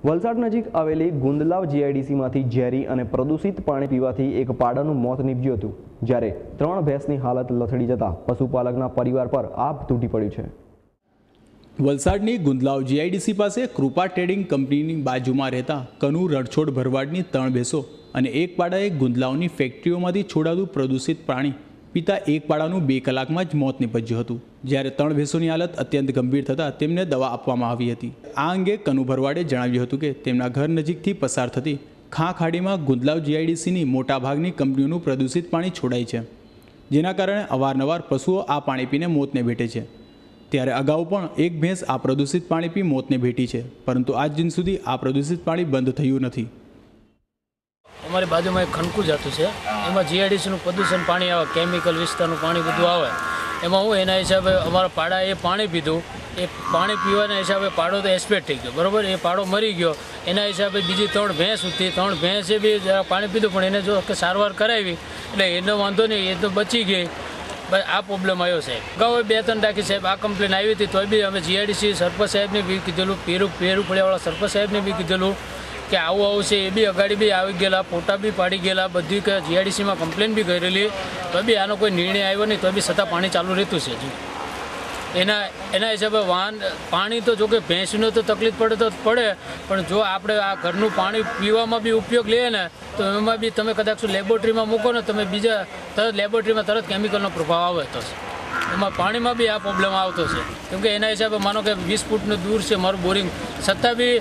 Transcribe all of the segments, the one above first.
વલસાડ નજીક આવેલી ગુંદલાવ જીઆઈડીસીમાંથી ઝેરી અને પ્રદૂષિત પાણી પીવાથી એક પાડાનું મોત નીપજ્યું હતું, જ્યારે 3 ભેંસની હાલત લથડી જતા પશુપાલકના પરિવાર પર આભ તૂટી પડ્યું છે। વલસાડની ગુંદલાવ જીઆઈડીસી પાસે કૃપા ટ્રેડિંગ કંપનીની બાજુમાં રહેતા કનુ રણછોડ ભરવાડની 3 ભેંસો અને એક પાડાએ ગુંદલાવની ફેક્ટરીઓમાંથી છોડાતું પ્રદૂષિત પાણી પીતા એક પાડાનું 2 કલાકમાં જ મોત નીપજ્યું હતું, જ્યારે 3 ભેંસોની હાલત અત્યંત ગંભીર થતાં તેમને દવા આપવામાં આવી હતી। આ અંગે કનુ ભરવાડે જણાવ્યું હતું કે તેમના ઘર નજીકથી પસાર થતી ખાં ખાડીમાં ગુંદલાવ જીઆઈડીસીની મોટાભાગની કંપનીઓનું પ્રદૂષિત પાણી છોડાય છે, જેના કારણે અવારનવાર પશુઓ આ પાણી પીને મોતને ભેટે છે। ત્યારે અગાઉ પણ એક ભેંસ આ પ્રદૂષિત પાણી પી મોતને ભેટી છે, પરંતુ આજ દિન સુધી આ પ્રદૂષિત પાણી બંધ થયું નથી। અમારી બાજુમાં એક ખનકુ જાતું છે, એમાં જીઆઈડીસીનું પ્રદૂષણ પાણી આવે, કેમિકલ વિસ્તારનું પાણી બધું આવે। એમાં હું એના હિસાબે અમારા પાડા એ પાણી પીધું, એ પાણી પીવાના હિસાબે પાડો તો એક્સપેક્ટ થઈ ગયો, બરાબર। એ પાડો મરી ગયો, એના હિસાબે બીજી 3 ભેંસ હતી, 3 ભેંસે બી પાણી પીધું, પણ એને જો કે સારવાર કરાવી એટલે એનો વાંધો નહીં, એ તો બચી ગઈ। બસ આ પ્રોબ્લેમ આવ્યો સાહેબ। અગાઉ 2-3 ટાંકી સાહેબ આ કમ્પ્લેન આવી હતી, તોય બી અમે જીઆઈડીસી સરપંચ સાહેબને બી કીધેલું, પેરુફળિયાવાળા સરપંચ સાહેબને બી કીધેલું કે આવું આવશે, એ બી અગાડી બી આવી ગયેલા, ફોટા બી પાડી ગયેલા, બધી કે જીઆઈડીસીમાં કમ્પ્લેન બી કરેલી, તો બી આનો કોઈ નિર્ણય આવ્યો નહીં, તો બી છતાં પાણી ચાલુ રહેતું છે હજુ। એના હિસાબે પાણી તો જો કે ભેંસનો તો તકલીફ પડે તો પડે, પણ જો આપણે આ ઘરનું પાણી પીવામાં બી ઉપયોગ લઈએ ને, તો એમાં બી તમે કદાચ લેબોરેટરીમાં મૂકો ને, તમે બીજા તરત લેબોરેટરીમાં તરત કેમિકલનો પ્રભાવ આવે તો એમાં પાણીમાં બી આ પ્રોબ્લેમ આવતો છે, કેમકે એના હિસાબે માનો કે 20 ફૂટનું દૂર છે મારું બોરિંગ, છતાં બી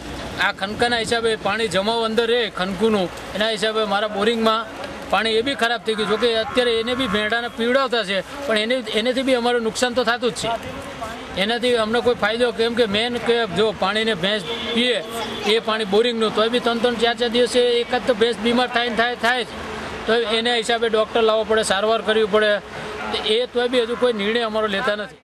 આ ખનકાના હિસાબે પાણી જમાવ અંદર રહે ખનકુનું, એના હિસાબે મારા બોરિંગમાં પાણી એ બી ખરાબ થઈ ગયું। જોકે અત્યારે એને બી ભેંડાને પીવડાવતા છે, પણ એનેથી બી અમારું નુકસાન તો થતું જ છે, એનાથી અમને કોઈ ફાયદો, કેમ કે મેન કે જો પાણીને ભેંસ પીએ એ પાણી બોરિંગનું, તો બી 3-3, 4-4 દિવસે એકાદ તો ભેંસ બીમાર થાય જ, તો એના હિસાબે ડૉક્ટર લાવવો પડે, સારવાર કરવી પડે, એ તો બી હજુ કોઈ નિર્ણય અમારો લેતા નથી।